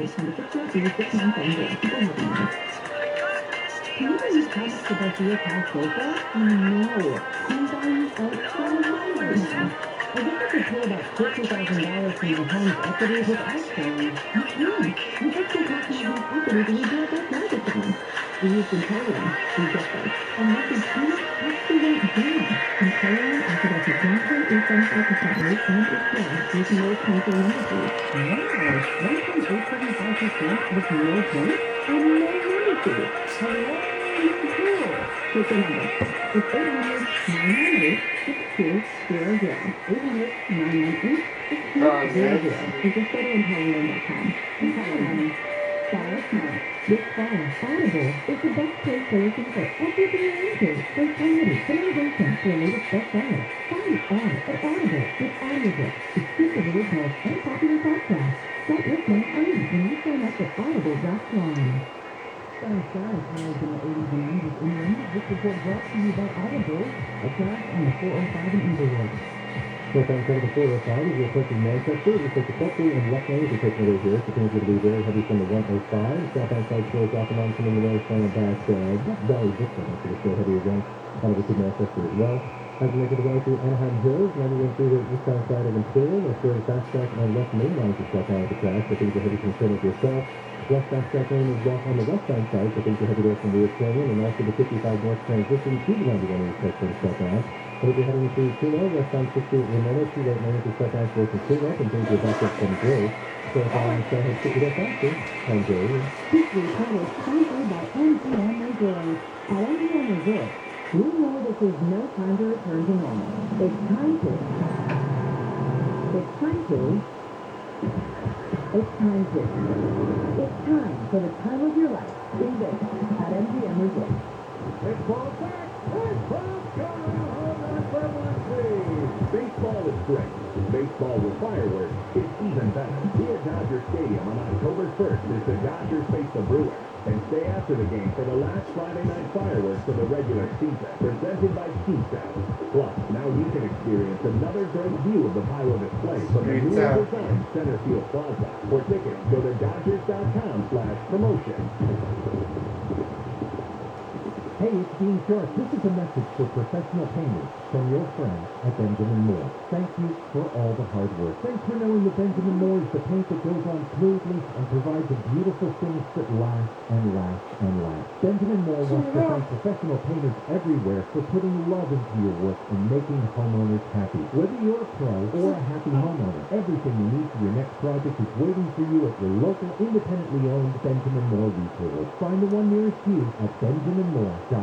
based on the pictures and the 6-month engine. People have them. Can you believe how much the fascia cost so far? No. Home values are so high right now. I guess I could pay about $50,000 for my home's equity without selling. You can. You just can talk to your home's equity when you do it like magic to them. We used Intellium. We get this. And monthly payments actually went down. Intellium offered us a 1.875% rate and APR with no cancel industries. Wow. 1.875% with no points and no industries. Hello, cool. Take the number. It's 800-998-6200. 800-998-6200. And just go to Intellium.com. Intellium. Style smart. This fall, Audible is the best place to listen for everything you're into. From comedy to innovation to the latest bestseller. Find all at Audible with audiobooks, exclusive originals, and popular podcasts. Start listening free when you sign up at audible.com. Style cars in the 80s and 90s England. This report brought to you by Audible, a class on the 405 in Inglewood. So thanks for the 405 as we're approaching Manchester. We take the Kfi and left lane as we take away here. So things will be very heavy from the 105. Southbound side slows off and on coming the way from the back. Valley Vista, so it's still heavy again. Over to Manchester as well. As we make it away through Anaheim Hills, running through the eastbound side of Imperial, there's very fast track and left main line to step out of the track. So things are heavy from Trinity yourself. West fast track lane is off on the westbound side, so things are heavy there from the Canyon, and also the 55 north transition to the 91 east to step out. So we'll be heading through Tuno, westbound 60 Ramona, 2 right lanes to step out towards the cleanup, and things are back up from Grille. So if I understand how to get it faster, I'm Grille. This report is sponsored by MGM Resorts. At MGM Resorts, we know that there's no time to return to normal. It's time to. It's time for the time of your life in Vegas at MGM Resorts. It's ball back. It's ball gone. Home run for Muncie. Baseball is great. Baseball with fireworks is even better. Here at Dodger Stadium on October 1st as the Dodgers face the Brewers. And stay after the game for the last Friday night fireworks of the regular season, presented by Keystone. Plus, now you can experience another great view of the pyro display from the newly designed Center Field Plaza. For tickets, go to Dodgers.com/promotion. Hey, it's Dean Short. This is a message for professional painters from your friends at Benjamin Moore. Thank you for all the hard work. Thanks for knowing that Benjamin Moore is the paint that goes on smoothly and provides a beautiful finish that lasts and lasts and lasts. Benjamin Moore wants to thank professional painters everywhere for putting love into your work and making homeowners happy. Whether you're a pro or a happy homeowner, everything you need for your next project is waiting for you at your local, independently owned Benjamin Moore retailer. Find the one nearest you at benjaminmoore.com.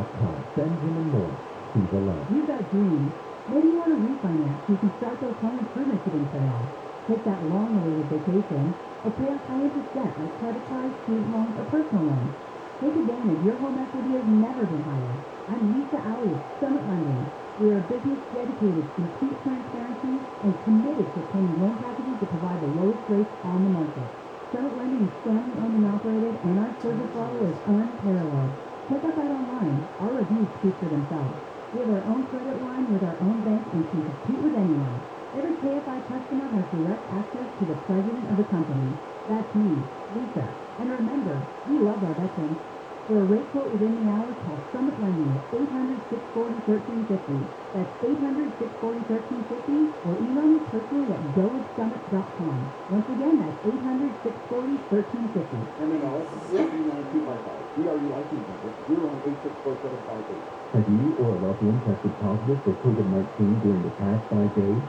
Benjamin Moore. See the love. You've got dreams. Maybe you want to refinance. You can start those home improvements you've been put off. Take that long-awaited vacation, or pay off high-interest debt like credit cards, student loans, or personal loans. Take advantage. Your home equity has never been higher. I'm Lisa Alley of Summit Lending. We are a business dedicated to complete transparency and committed to obtaining loan packages that provide the lowest rates on the market. Summit Lending is family-owned and operated, and our service level is unparalleled. Check us out online. Our reviews speak for themselves. We have our own credit line with our own bank and can compete with anyone. Every KFI customer has direct access to the president of the company. That's me, Lisa. And remember, we love our veterans. For a rate quote within the hour, call Summit Lending at 800-640-1350. That's 800-640-1350, or email me personally at goofsummit.com. Once again, that's 800-640-1350. MNL 39255. DRU license number 018647858. Have you or a loved one tested positive for COVID-19 during the past 5 days?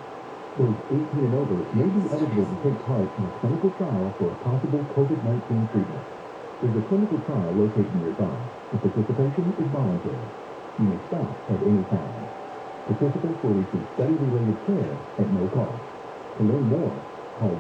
Those 18 and over may be eligible to take part in a clinical trial for a possible COVID-19 treatment. There's a clinical trial located nearby, and participation is voluntary. You may stop at any time. Participants will receive study-related care at no cost. To learn more, call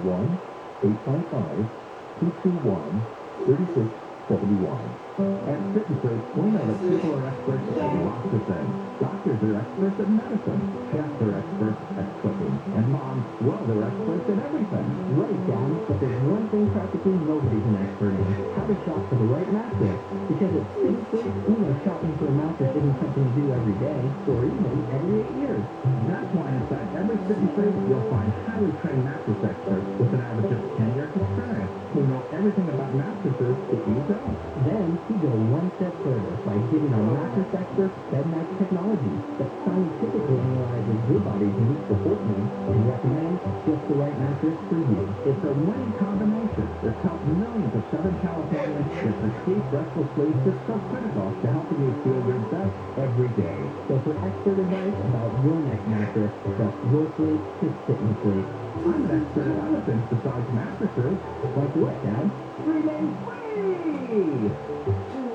1-855-221-3600. At Fit and Sleep, we know that people are experts at lots of things. Doctors are experts at medicine. Chefs are experts at cooking. And moms, well, they're experts at everything. Right, Dad, but there's one thing practically nobody's an expert in. How to shop for the right mattress. Because at Fit and Sleep, we know shopping for a mattress isn't something you do every day, or even every 8 years. That's why inside every Fit and Sleep, you'll find highly trained mattress experts with an average of 10 years experience who know everything about mattresses that you don't. Then we go one step further by giving our mattress experts bed-match technology that scientifically analyzes your body's unique support needs and recommends just the right mattress for you. It's a winning combination that's helped millions of Southern Californians get the deep, restful sleep that's so critical to helping you feel your best every day. So for expert advice about your next mattress, trust your sleep to Fit and Sleep. I'm an expert at other things besides mattresses. Like what, Dad? 3 days free!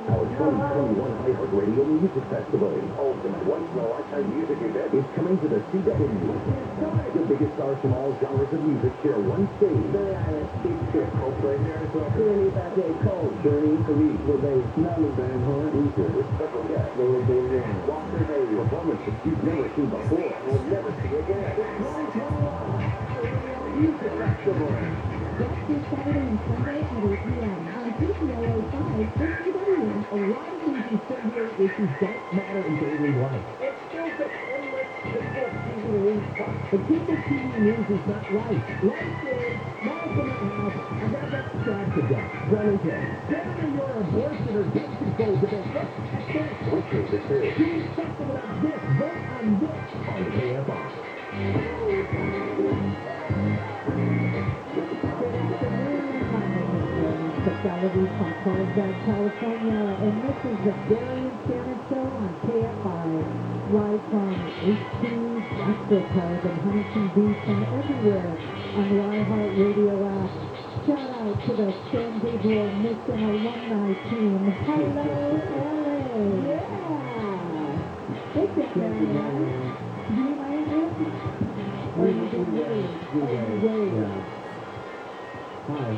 Our 2021 iHeartRadio Music Festival, ultimate once-in-a-lifetime music event, is coming to the CW. The biggest stars from all genres of music share one stage. Billie Eilish, Big Trip, Coldplay, Journey, Bad Day, Cold, Journey, Khalid, LeBay, Nelly, Van Horn, Weezer, with special guests, Lower Bailey, Walker Hayes, performances you've never seen before and will never see again. The 2021 Music Festival. That's this Saturday and Sunday at 8 p.m. on KPLO 5 HCW. A lot of things you say here issues don't matter in daily life. It's still the endless People TV News Talk. The People TV News is not life. Life is, Mark in the house, I got that sad to death. Running here. Getting your abortion or gun control debate. Let's check this. Which is the truth? Do something about this. Vote on this. On KFI. Facilities from Carlsbad, California, and this is the Barry and Shannon Show on KFI, live from H2 Astropark and Huntington Beach and everywhere on the iHeartRadio app. Shout out to the San Gabriel Mission alumni team. Hello, LA! Yeah! Thank you, Marianne. Do you mind it? Or you just wave? Oh, you wave. Yeah. Hi.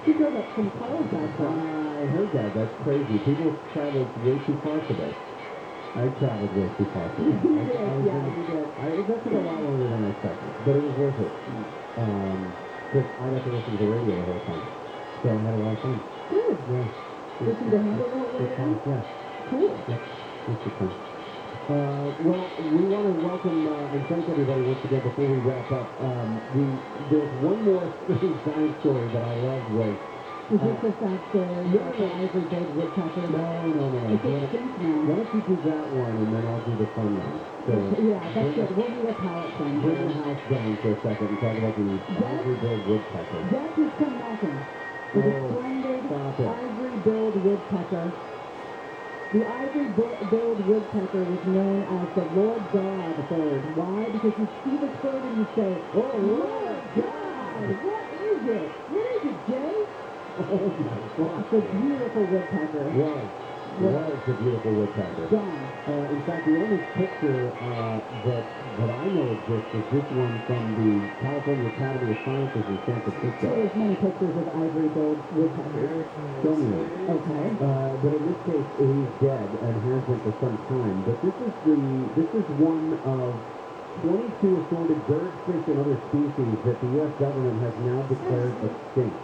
You drove up from Carlsbad, I heard that. That's crazy. People traveled way too far for this. I traveled way too far for this. You did, yeah, you did. That took a lot longer than I expected, but it was worth it. Because I got to listen to the radio the whole time. So I had a lot of fun. Good. Yeah. Listen to Handle That Good Radio? fun, yeah. Cool. Yeah. It's good fun. Well, we want to welcome and thank everybody once again before we wrap up. There's one more design story that I love was... Is this the fact that the ivory billed woodpecker? No. It's extinct now. Why don't you do that one and then I'll do the fun one? So, Yeah, that's good. We'll do a palette thing. bring the house down for a second and talk about the ivory-billed woodpecker. That just come knocking. With a splendid stop it. ivory-billed woodpecker. The ivory-billed woodpecker is known as the Lord God bird. Why? Because you see this bird and you say, "Oh, Lord God, what is it? What is it, Jay?" Oh my God. It's a beautiful woodpecker. Was a beautiful woodpecker. Done. In fact, the only picture that I know exists is this one from the California Academy of Sciences in San Francisco. There's many pictures of ivory-billed woodpeckers. Show me one. Okay. But in this case, he's dead and has been for some time. But this is one of 22 assorted birds, fish, and other species that the U.S. government has now declared extinct.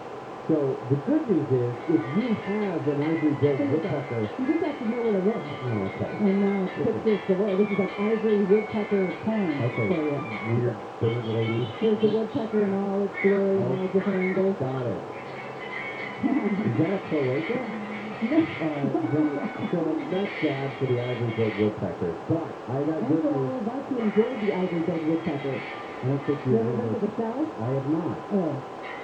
So the good news is, if you have an ivory-billed woodpecker... You just have to know where to look. Oh, okay. And now pictures galore. This is an ivory woodpecker porn Okay. for you. Weird bird lady. Here's the woodpecker in all its glory and all different angles. Got it. Is that a cloaca? So that's sad for the ivory-billed woodpecker. But I got And good for all news. of us who enjoy the ivory-billed woodpecker. I don't think you You ever been to remember. the South? I have not. Oh.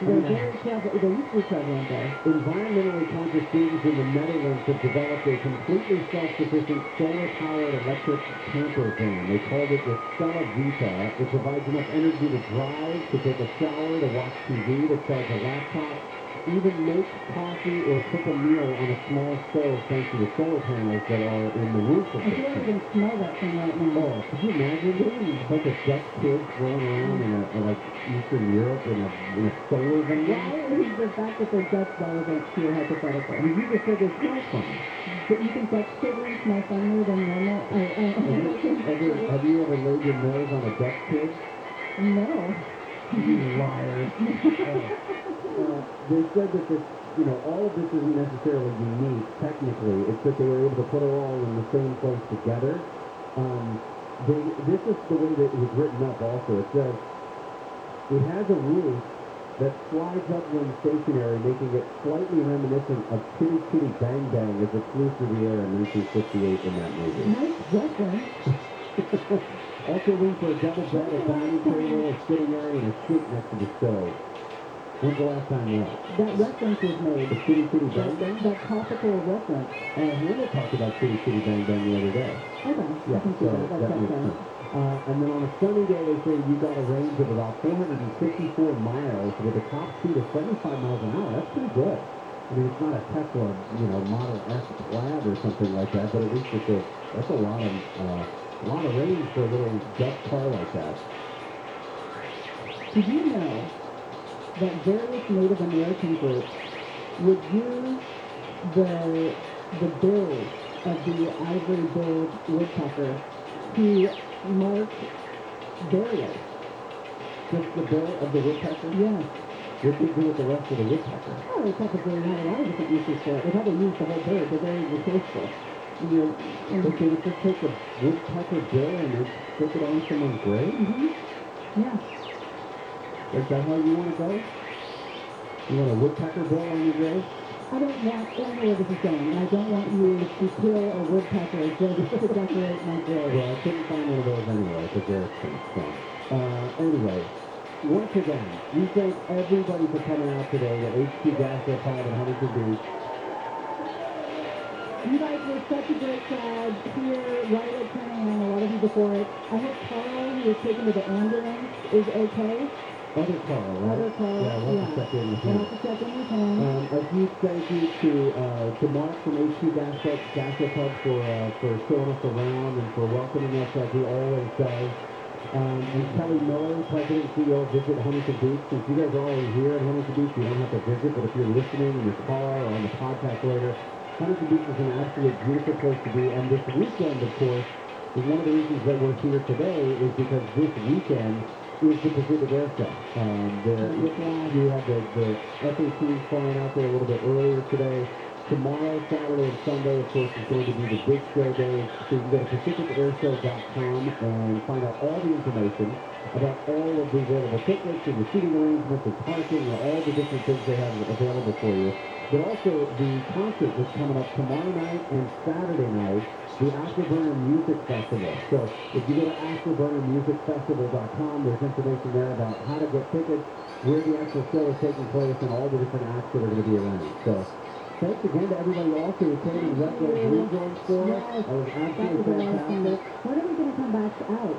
They're very prevalent. They used to be prevalent there. Environmentally conscious students in the Netherlands have developed a completely self-sufficient solar-powered electric camper van. They called it the Stella Vita. It provides enough energy to drive, to take a shower, to watch TV, to charge a laptop, even make coffee or cook a meal on a small stove thanks to the solar panels that are in the roof of I this feel like I thing. can smell that thing right now. Oh, could you imagine? A bunch of Dutch kids rolling around in a like Western Europe in a solar venue? Why is the fact that they're Dutch relevant to your hypothetical? You just said they smell funny. But you think Dutch children smell funnier than normal? Have you ever laid your nose on a Dutch kid? No. You liar. They said that this, all of this isn't necessarily unique, technically. It's that they were able to put it all in the same place together. This is the way that it was written up also. It says, it has a roof that slides up when stationary, making it slightly reminiscent of Chitty Chitty Bang Bang as it flew through the air in 1958 in that movie. Nice reference. Also room for a double bed, a dining table, a sitting area, and a sink next to the stove. When's the last time that? That reference was made. The Chitty Chitty Bang Bang? That topical reference. Hannah talked about Chitty Chitty Bang Bang the other day. Okay. Yeah, I can see that. that makes sense. And then on a sunny day, they say you got a range of about 464 miles with a top speed of 75 miles an hour. That's pretty good. I mean, it's not a Tesla, Model S Plaid or something like that, but at least that's a lot of range for a little Dutch car like that. Did you know that various Native American groups would use the bill of the ivory-billed woodpecker to mark barriers? Just the bill of the woodpecker? Yes. What do you do with the rest of the woodpecker? Oh, they probably had a lot of different uses for it. They probably used the whole bird. They're very resourceful. But they would just take the woodpecker bill and they'd stick it on someone's grave? Mm-hmm. Yeah. Is that how you want to go? You want a woodpecker bill on your grave? I don't know where this is going, and I don't want you to kill a woodpecker just to decorate my grave. Well, I couldn't find one of those anyway, because they're expensive. Anyway, once again, we thank everybody for coming out today to HQ Gas Pod in Huntington Beach. You guys were such a great crowd here right at 10 a.m., a lot of you before it. I hope Carl, who was taken to the ambulance, is okay. Other Carl, right? Other Carl, yeah. We'll have to check in with him. We'll have to check in with him. A huge thank you to Mark from HQ Gas Pub for showing us around and for welcoming us like he always does. And Kelly Miller, President and CEO of Visit Huntington Beach. Since you guys are already here in Huntington Beach, you don't have to visit, but if you're listening in your car or on the podcast later, Huntington Beach is an absolute beautiful place to be. And this weekend, of course, is one of the reasons that we're here today is because this weekend is the Pacific Air Show. You have the FATs flying out there a little bit earlier today. Tomorrow, Saturday, and Sunday, of course, is going to be the big show day. So you can go to PacificAirShow.com and find out all the information about all of the available tickets and the seating arrangements and parking and all the different things they have available for you. But also, the concert is coming up tomorrow night and Saturday night, the Afterburner Music Festival. So if you go to AfterburnerMusicFestival.com, there's information there about how to get tickets, where the actual show is taking place, and all the different acts that are going to be around. So thanks again to everybody also who came and left those rejoins for us. That was absolutely fantastic. When are we going to come back out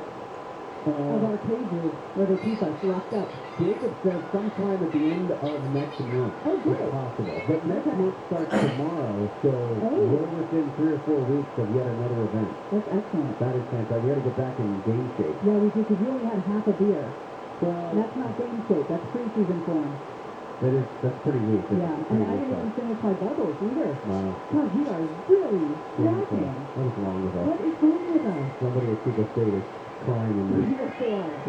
of our cages where they keep us locked up? Jacob says sometime at the end of next month. Oh, good. If possible. But next month starts tomorrow, so we're within 3 or 4 weeks of yet another event. That's excellent. That is fantastic. We got to get back in game shape. Yeah, we do, because we only had half a beer. Well, that's not game shape. That's preseason form. That's pretty weak. Yeah, and I didn't even finish my bubbles either. Wow. God, we are really slacking. What is wrong with us? What is wrong with us? Somebody at Chico State is crying in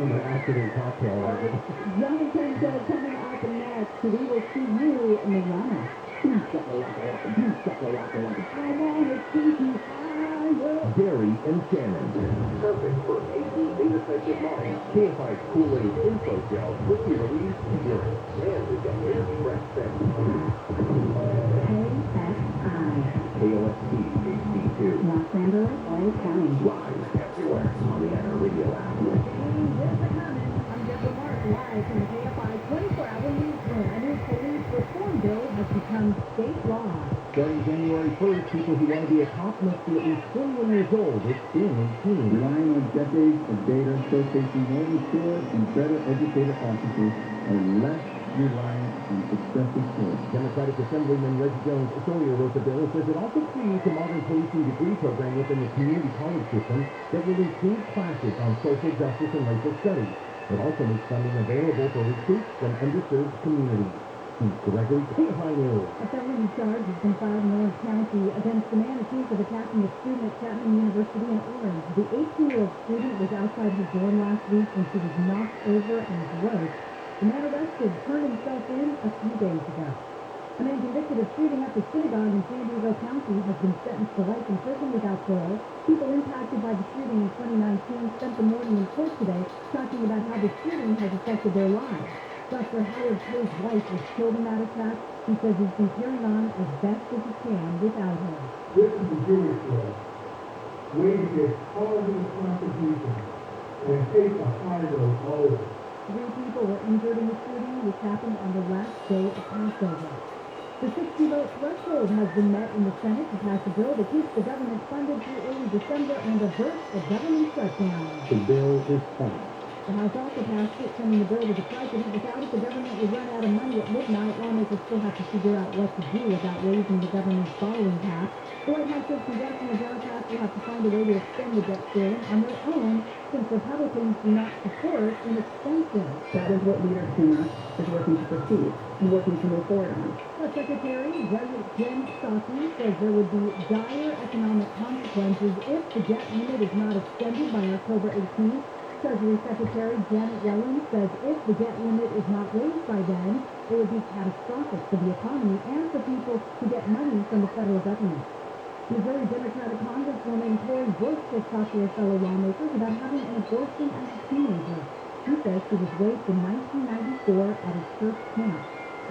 their accident cocktail. Jonathan says coming up next, we will see you in Milano. I want to see you higher. Gary and Shannon. Perfect for AC data-centric minds. Kfi's Kool-Aid Info Gel quickly relieves urine and is a hair-fresh scent. KOST HD2. Los Angeles, Orange County. Live everywhere on the Anna Radio app. Hey, here's the comment. I'm Deborah Mark, live from the KFI 24-hour newsroom. A new police reform bill has become state law. Starting January 1st, people who want to be a cop must be at least 21 years old. It's been 18. Relying on decades of data showcasing more mature and better educated officers are less reliant on successive force. Democratic Assemblyman Reggie Jones Sawyer wrote the bill, says it also creates a modern policing degree program within the community college system that will include classes on social justice and racial studies. It also makes funding available for recruits from underserved communities. Gregory Kfi Am. A felony charge has been filed in Orange County against the man accused of attacking a student at Chapman University in Orange. The 18-year-old student was outside her dorm last week when she was knocked over and broke. The man arrested turned himself in a few days ago. A man convicted of shooting up a synagogue in San Diego County has been sentenced to life in prison without parole. People impacted by the shooting in 2019 spent the morning in court today talking about how the shooting has affected their lives. Dr. Howard Poe's wife was killed in that attack. He says he's been carrying on as best as he can without her. This is the Jewish law. We get positive contributions and take the high road always. 3 people were injured in the shooting, which happened on the last day of Passover. The 60-vote threshold has been met in the Senate to pass a bill that keeps the government funded through early December and averts a government shutdown. The bill is passed. The House also passed it, sending the bill to the President. Without it, the government would run out of money at midnight. Lawmakers still have to figure out what to do without raising the government's borrowing cap. The White House says congressional Democrats will have to find a way to extend the debt ceiling on their own, since Republicans do not support inexpensive. That is what Leader Schumer is working to proceed and working to move forward on. But Secretary Jen Psaki says there would be dire economic consequences if the debt limit is not extended by October 18th. Treasury Secretary Janet Yellen says if the debt limit is not raised by then, it would be catastrophic for the economy and for people who get money from the federal government. Missouri Democratic Congresswoman Cori Bush has talked to her fellow lawmakers about having an abortion as a teenager. She says she was raped in 1994 at a church camp.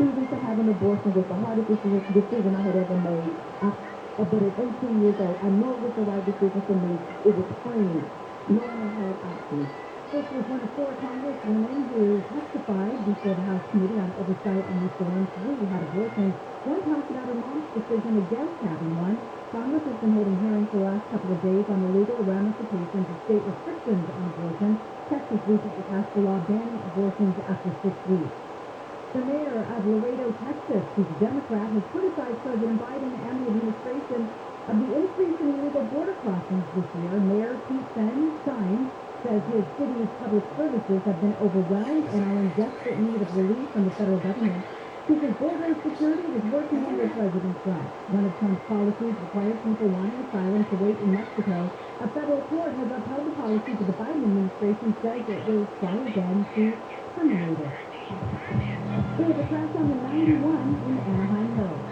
Choosing to have an abortion was the hardest decision I had ever made. But at 18 years old, I know it was the right decision for me. It was freeing, knowing I had options. Bush was one of 4 congresswomen who testified before the House Committee on Oversight and Reform. 3 had abortions. One talked about her mom's decision against having one. Congress has been holding hearings the last couple of days on the legal ramifications of state restrictions on abortion. Texas recently passed a law banning abortions after 6 weeks. The mayor of Laredo, Texas, who's a Democrat, has criticized President Biden and the administration of the increase in illegal border crossings this year. Mayor Pete Stein says his city's public services have been overwhelmed and are in desperate need of relief from the federal government. He says border security is working under President Trump. One of Trump's policies requires people wanting asylum to wait in Mexico. A federal court has upheld the policy, but the Biden administration says it will try again to terminate it. There was a crash on the 91 in Anaheim Hills.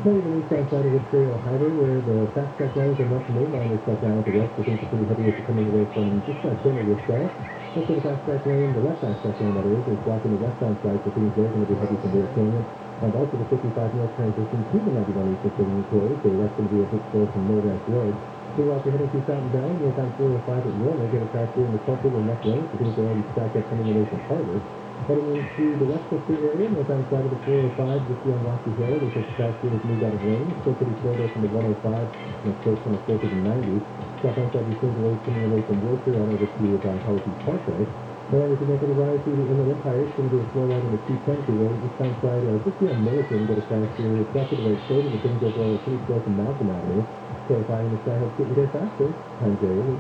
Playing east outside of Trail Highway, where the fast track lanes and west main line is shut down to the west. I think it's pretty heavy as you're coming away from just that corner yourself. Also, the fast track lane, the left fast track lane that is blocking the westbound side, so things there are going to be heavy from Bear Canyon. And also the 55 north transition to the 91 east is getting closed, so that's going to be a big slow from Norwest Road. So while you're heading through Fountain Valley, you'll find 405 at Warner, get a crash here in the Culture and left lane, so things are already stacked up coming away from Harvard. Heading into the Westchester area, northbound side of the 405, just beyond Rocky Hill, there's a crash here that's moved out of lane. Still pretty slow there from the 105, and it's close from the 4 to the 90. Southbound side, you're seeing delays coming away from Wilshire on over to Howard Beach Parkway. Now, as you make a ride through the Inland Empire, it's going to be a slow ride on the 210 freeway. Eastbound side, just beyond Milliken, get a crash here. It's back to the right shoulder, but things overall are pretty slow from Malcolm Avenue. So if I in the sky helps get you there faster, I'm Jerry.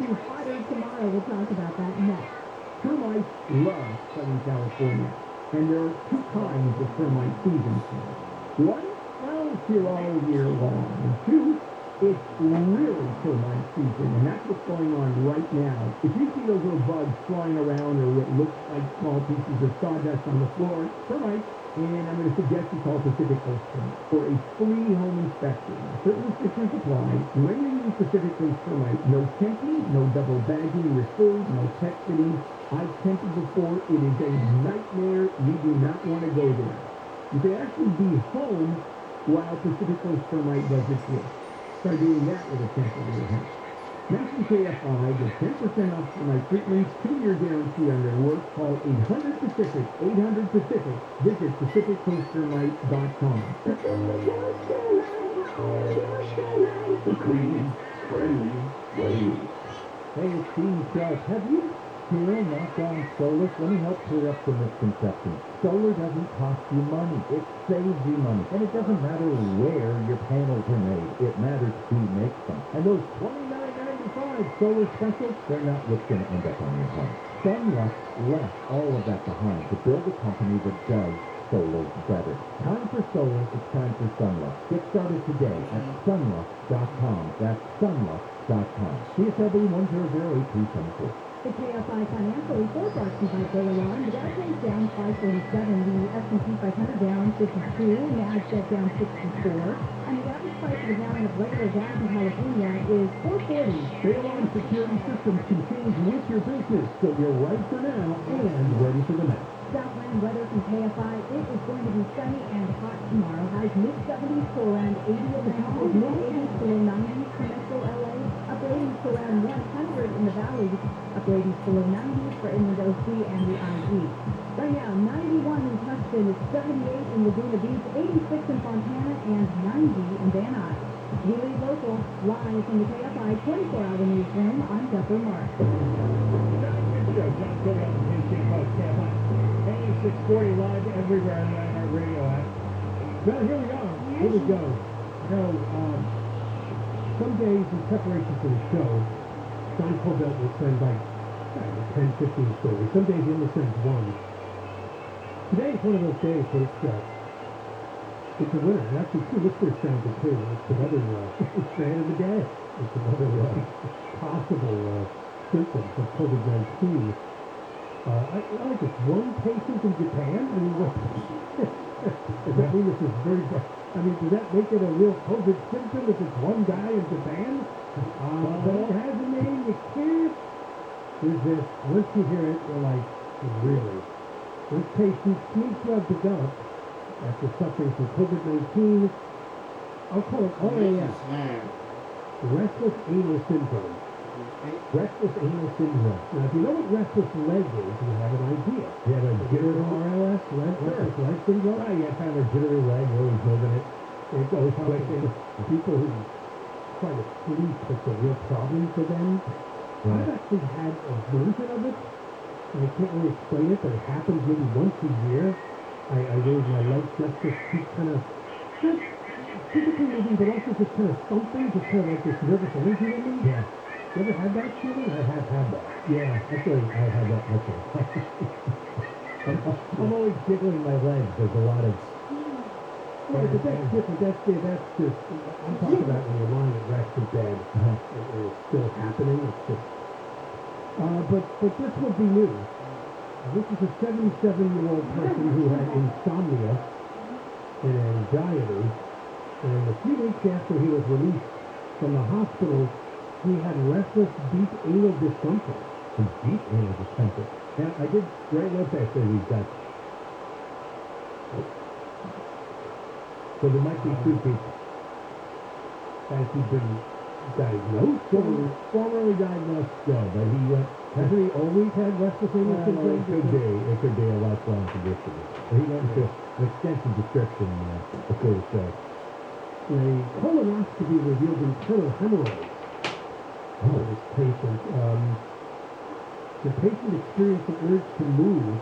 Hotter tomorrow. We'll talk about that next. Termites love Southern California, and there are 2 kinds of termite seasons. One follows here all year long, and 2, it's really termite season, and that's what's going on right now. If you see those little bugs flying around or what looks like small pieces of sawdust on the floor, termites. And I'm going to suggest you call Pacific Coast Termite for a free home inspection. Certain restrictions apply. When you use Pacific Coast Termite, no temping, no double bagging your food, no pet fitting. I've tempted before. It is a nightmare. You do not want to go there. You can actually be home while Pacific Coast Termite does its work. Try doing that with a temporary house. Mention KFI, get 10% off for my treatments, 2-year guarantee on their work. Call 800-PACIFIC, 800-PACIFIC. Visit PacificCoastTermite.com. The clean, friendly way. Hey, it's Steve Sharp. Have you Here, knock-on solar. Let me help clear up the misconception. Solar doesn't cost you money. It saves you money. And it doesn't matter where your panels are made. It matters who makes them. And those $29.95 solar specials, they're not what's going to end up on your home. Sunlux left all of that behind to build a company that does solar better. Time for solar. It's time for Sunlux. Get started today at sunlux.com. That's sunlux.com. CSLB 1008374. The KFI financial report brought to you by Louisville Line. The Dow Jones down 547, the S&P 500 down 52, NASDAQ down 64, and the average price of a gallon of regular gas in California is $4.40. Baylon Security Systems continues with your business, so you're right for now and ready for the next. Southland weather from KFI. It is going to be sunny and hot tomorrow. Highs mid-70s to around 80 in the mountains, mid-80s to low 90s for Metro LA, upper 80s to around 100 in the valley, upper 80s to low 90s for Inland OC and the IE. Right now, 91 in Tustin, 78 in Laguna Beach, 86 in Fontana, and 90 in Van Nuys. We lead local, live from the KFI 24-hour newsroom. I'm Deborah Mark. John Cody on the KC Post KFI. AM 640 live everywhere on the iHeartRadio app. Well, here we are. Here we go. Some days in preparation for the show, John Colbert will send like 10, 15 stories. Some days he only sends one. Today is one of those days where it's a winner. Actually, two listeners found it too. It's another it's the end of the day. It's another possible symptoms of COVID-19. I like this. One patient in Japan? I mean, what? Does that mean this is very... I mean, does that make it a real COVID symptom if it's one guy in Japan? But it has a name. You can't resist. Once you hear it, you're like, really? This patient seems to have developed, after suffering from COVID-19, I'll call it RAS. Restless anal syndrome. Restless anal syndrome. Now, if you know what restless leg is, you have an idea. You have a jittery RLS, restless leg syndrome? Oh, yeah, kind of a jittery leg, always moving it. It goes quick. People who try to sleep, it's a real problem for them. Right. I've actually had a version of it, and I can't really explain it, but it happens maybe once a year. I really, my legs just keep kind of, not physically moving, but also just kind of thumping, just kind of like this nervous energy in me. Yeah. You ever had that feeling? I have had that. Yeah. Actually, I had that myself. I'm always jiggling my legs. There's a lot of... Yeah, but that's different. That's just, I'm talking about when your mind at rest in bed. It's still happening. It's just, but this would be new. This is a 77-year-old person who had insomnia and anxiety, and a few weeks after he was released from the hospital, he had restless deep anal discomfort. Deep anal discomfort. Now, I did write notes after these guys. So there might be two people. Has he been diagnosed? Formerly diagnosed, no, but he went... Has he always had restless anal syndrome? It could be a lifelong condition. He went into an extensive description before the show. A colonoscopy revealed internal hemorrhoids. This patient. The patient experienced an urge to move,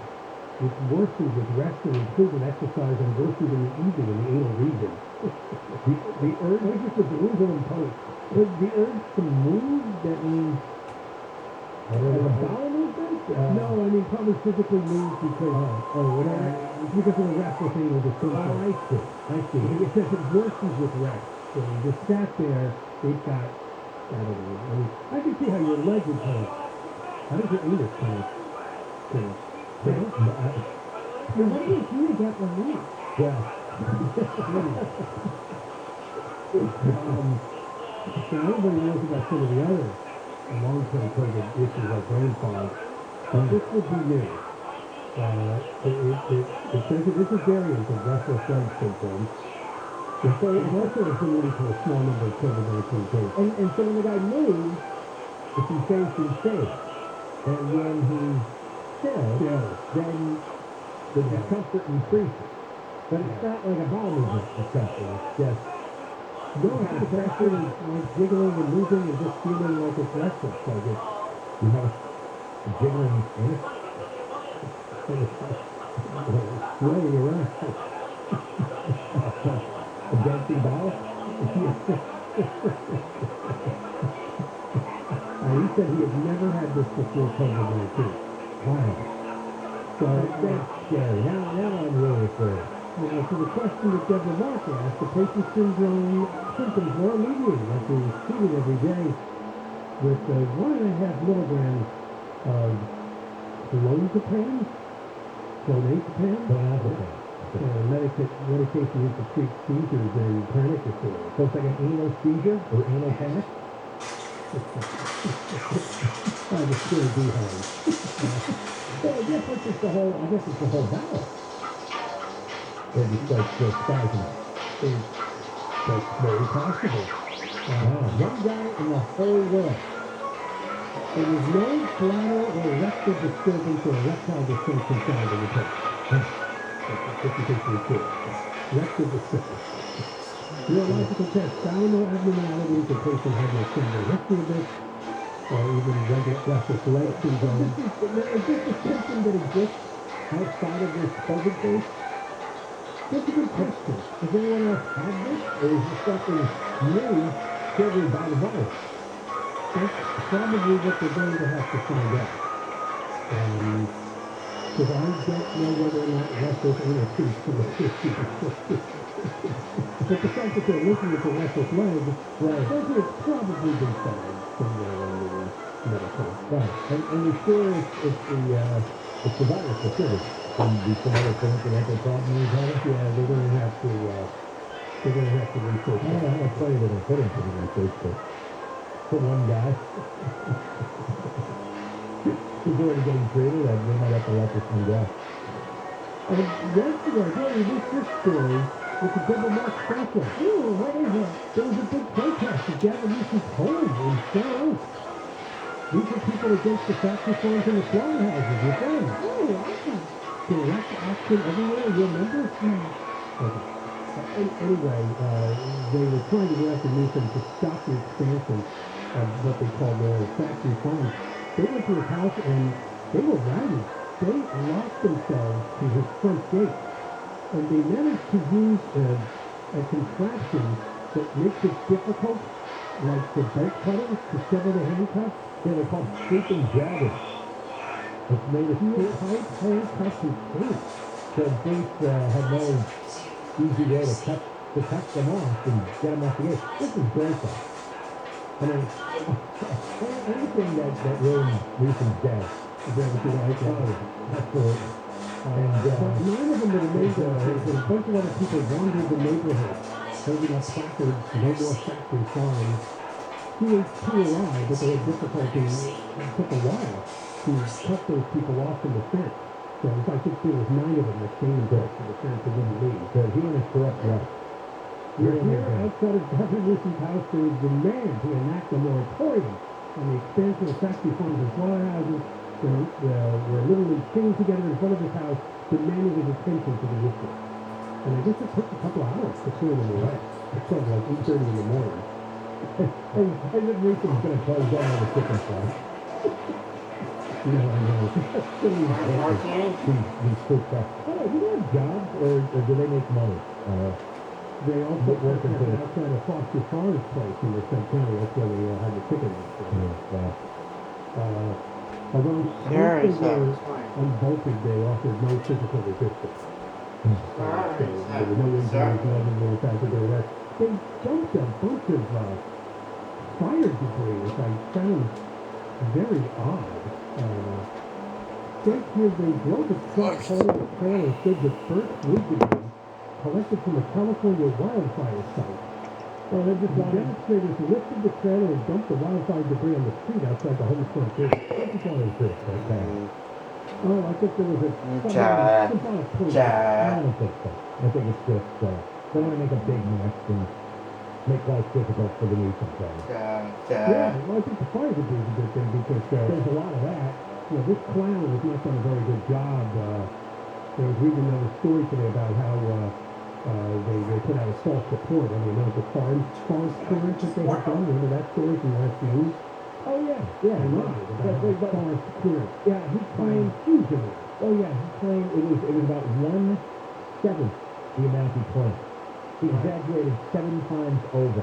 which worsened with rest and improved exercise and worsened in the evening in the anal region. the urge, this is the Louisville Post. The urge to move, that means a bowel movement? No, I mean probably physically move because, because of the restless anal discomfort. I see. It says it worsens with rest. So you just sat there, it got, I don't know, I mean, I can see how your leg would kind of, how does your anus kind of What do you do to get relief? Yeah. So everybody knows about some of the other long-term COVID issues like brain fog. This would be new. It says that this is variant of restless leg syndrome. And so it also is limited to a small number of COVID-19 cases. And so when the guy moves, if he stays, he stays. And when he stills, then the discomfort increases. But it's not like a bowel movement discomfort. It's just... No, it's actually like jiggling and moving and just feeling like it's restless. Like it's, you have jiggling in it. Swirling around. A dancing ball. He said he had never had this before COVID-19. Wow. So That's scary. Now I'm really afraid. now, to the question that Deborah Mark asked, the patient syndrome symptoms were alleviating as we was treated every day with 1.5 milligrams of clonazepam, medication used to treat seizures and panic disorder. So it's like an anal seizure or anal panic? I was still behind. So I guess it's the whole battle. Or just like the spasm. That's very possible. One guy in the whole world. There was no bladder or erectile disturbance or erectile dysfunction found in the patient. Just in case you're curious. Erectile disturbance. Neurological test found no abnormalities. The patient had no single history of this, or even regular restless leg syndrome. Is this a symptom that exists outside of this COVID case? That's a good question. Does anyone else have this? Or is this something new triggered by the virus? That's probably what they're going to have to find out. Because I don't know whether or not restless anal tubes from the 50%. But the fact that they're looking at the restless leg, tells me it's probably been found somewhere in the medical. Right. And you're sure it's the virus that triggered it? Can be some other coincidental problem he's having? Yeah, they're going to have to research I don't know how much money they're going to put into the research, but for one guy who's already getting treated, and they might have to let this one go. Yesterday, I missed this story with the double mark fascia. Ooh, what is it? There was a big protest at Gavin Newsom's home in Fair Oaks. These are people against the factory farms and the slaughterhouses, your friends. Oh, awesome. Direct action everywhere, you remember? Okay. Anyway, they were trying to direct the Newsom to stop the expansion of what they call their factory farms. They went to his house and they were rowdy. They locked themselves to his front gate. And they managed to use a contraption that makes it difficult, like the bolt cutters, to sever the handcuffs. They're called sleeping dragons. It's made of steel Tight handcuffs and chains. so police had no easy way to cut them off and get them off the gate. This is great stuff. I mean, anything that ruined Newsom's day is ever too like that. Absolutely. And 9 of them were made and a bunch of other people wandered the neighborhood, holding up placards, no more factory farms. CHP arrived, but they had difficulty. It took a while to cut those people off from the fence. So I think there was 9 of them that came to the fence and didn't leave. so he and his corrupt wife. We're here outside of Governor Newsom's house to demand to enact a moratorium on the expansion of factory farms and slaughterhouses. We're literally chained together in front of his house, demanding his attention to the issue. And I guess it took a couple of hours to clear them away. It started like 8:30 in the morning. And then Newsom's going to close down all the chicken farms. No, I know. These food trucks. Oh, do they have jobs or do they make money? They also Work work into it. outside of Foster Farms place in the Sub County. That's where they had the chicken. Although once they were unbolted, they offered no physical resistance. So there were no injuries, other than the fact that they were there. They dumped a bunch of fire debris, which I found very odd. Says here they drove a truck hauling a trailer filled with burnt wood debris collected from a California wildfire site. Well, the demonstrators lifted the trailer and dumped the wildfire debris on the street outside the home's front gate. What is all this, okay? Oh, I think there was a... I don't think so. I think it's just, they want to make a big mess and make life difficult for the Newsom family. Yeah, well, I think the fire debris is a good thing because there's a lot of that. You know, this clown has not done a very good job. I was reading another story today about how they put out a false report on the amount of farm current that they have done. Remember that story from last June? Oh, yeah. Yeah, and no, but forest clearance. yeah, he claimed. Huge amount. Oh yeah, he claimed it was about 1/7 the amount he claimed. He exaggerated 7 times over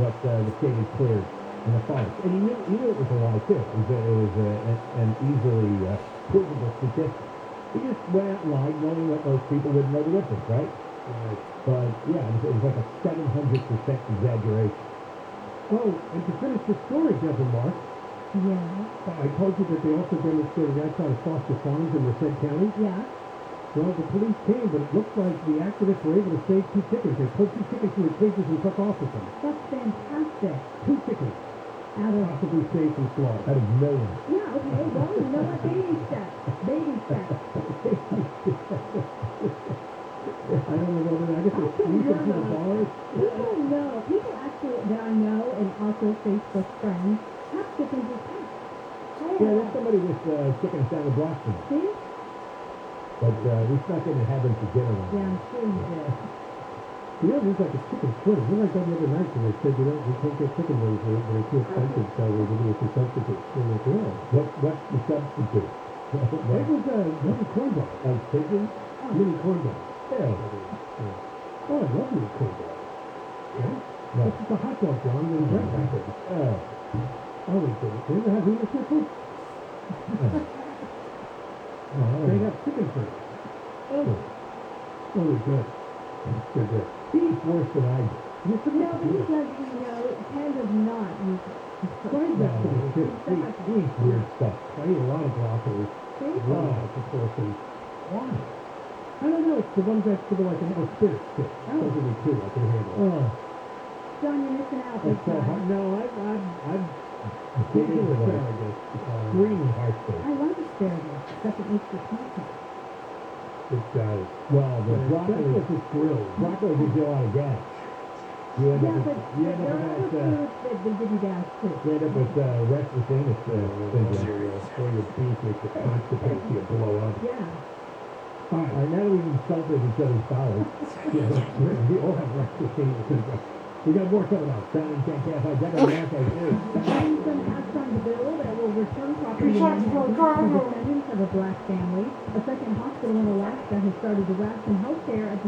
what the state had cleared in the forest, and he knew it was a lie too. It was an easily provable statistic. He just went out and lied, knowing that most people wouldn't know the difference, right? Right. But yeah, it was like a 700% exaggeration. Oh, and to finish the story, Deborah Mark, Yeah. I told you that they also demonstrated outside of Foster Farms in Merced County. Yeah. Well, the police came, but it looks like the activists were able to save 2 chickens. They pulled 2 chickens from the cages and took off with them. That's fantastic. 2 chickens, Out of possibly saved from slaughter. Out of millions. yeah, okay. Well, you know what? Baby steps. Baby steps. I don't know whether I guess they're sneaking through the bars. People know. People actually that I know and also Facebook friends have chickens as pets. Yeah, there's somebody with chickens down the block from me. See? But we snuck in and had them for dinner one Yeah, night. I'm sure you did. You know, there's like a chicken shortage. What did I go the other night and they said, we can't get chicken wings. They're too expensive, so we're going to do a substitute. And I'm like, oh. What's the substitute? It was mini corn dog. Like pigeon? Mini corn dog. Yeah. Oh, I love mini corn dog. Yeah? No. It's just a hot dog, John, with a bread back there. Oh. Oh, they did. They ever have wiener schnitzel? They got chicken first. Oh. Oh, they're good. They're good. He eats worse than I do. Yes, it No, is. but he does, Ken does not use Fried No, vegetables, too. he eats weird stuff. I eat a lot of broccoli. A lot of vegetables. Why? I don't know. It's the one vegetable I can, spinach too. Those are the 2 I can handle. Oh. John, you're missing out big It's so hard. time. No, I've Big dated with asparagus. extreme heartburn. I love asparagus, except it makes your tongue cut. It does. Well, the That's broccoli, if it's grilled. broccoli gives you a lot of gas. You end Yeah, up but with, you end there up are with other that, foods that give you gas too. you end up with restless anus syndrome. Or your beef makes it constipated, you blow up. Yeah. All right. All right, now that we've insulted each other's powers, We all have restless anal syndrome. we got more coming up. Sound and Kfi Am too. And some acts on the bill that will return property to descendants of a black family. A second hospital in Alaska has started to ration healthcare as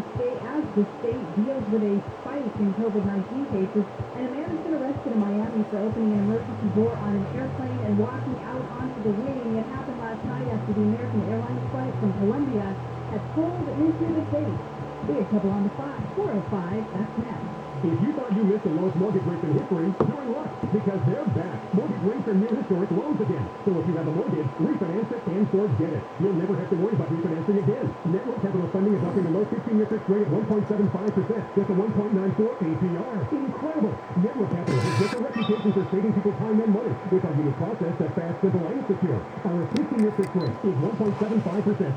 the state deals with a spike in COVID-19 cases. And a man has been arrested in Miami for opening an emergency door on an airplane and walking out onto the wing. It happened last night after the American Airlines flight from Colombia had pulled into the base. We have trouble on the 405. That's next. If you thought you missed the lowest mortgage rates in history, you're in luck, because they're back. Mortgage rates are near historic lows again. So if you have a mortgage, refinance it and get it. You'll never have to worry about refinancing again. Network Capital Funding is offering a low 15-year fixed rate at 1.75%. That's a 1.94 APR. Incredible! Network Capital has built a reputation for saving people time and money with our unique process that's fast, simple, and secure. Our 15-year fixed rate is 1.75%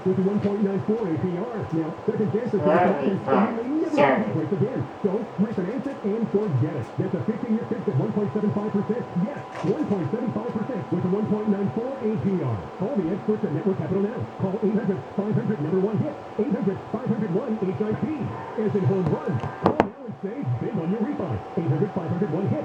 with a 1.94 APR. Now, second chances for refinancing, and you may never see these rates again. So refinance it and forget it. That's a 15-year fix at 1.75%. Yes, 1.75% with a 1.94 APR. Call the experts at Network Capital now. Call 800-500-1-HIT. 800-500-1-HIP. As in home run. Call now and save big on your refi. 800-500-1-HIT.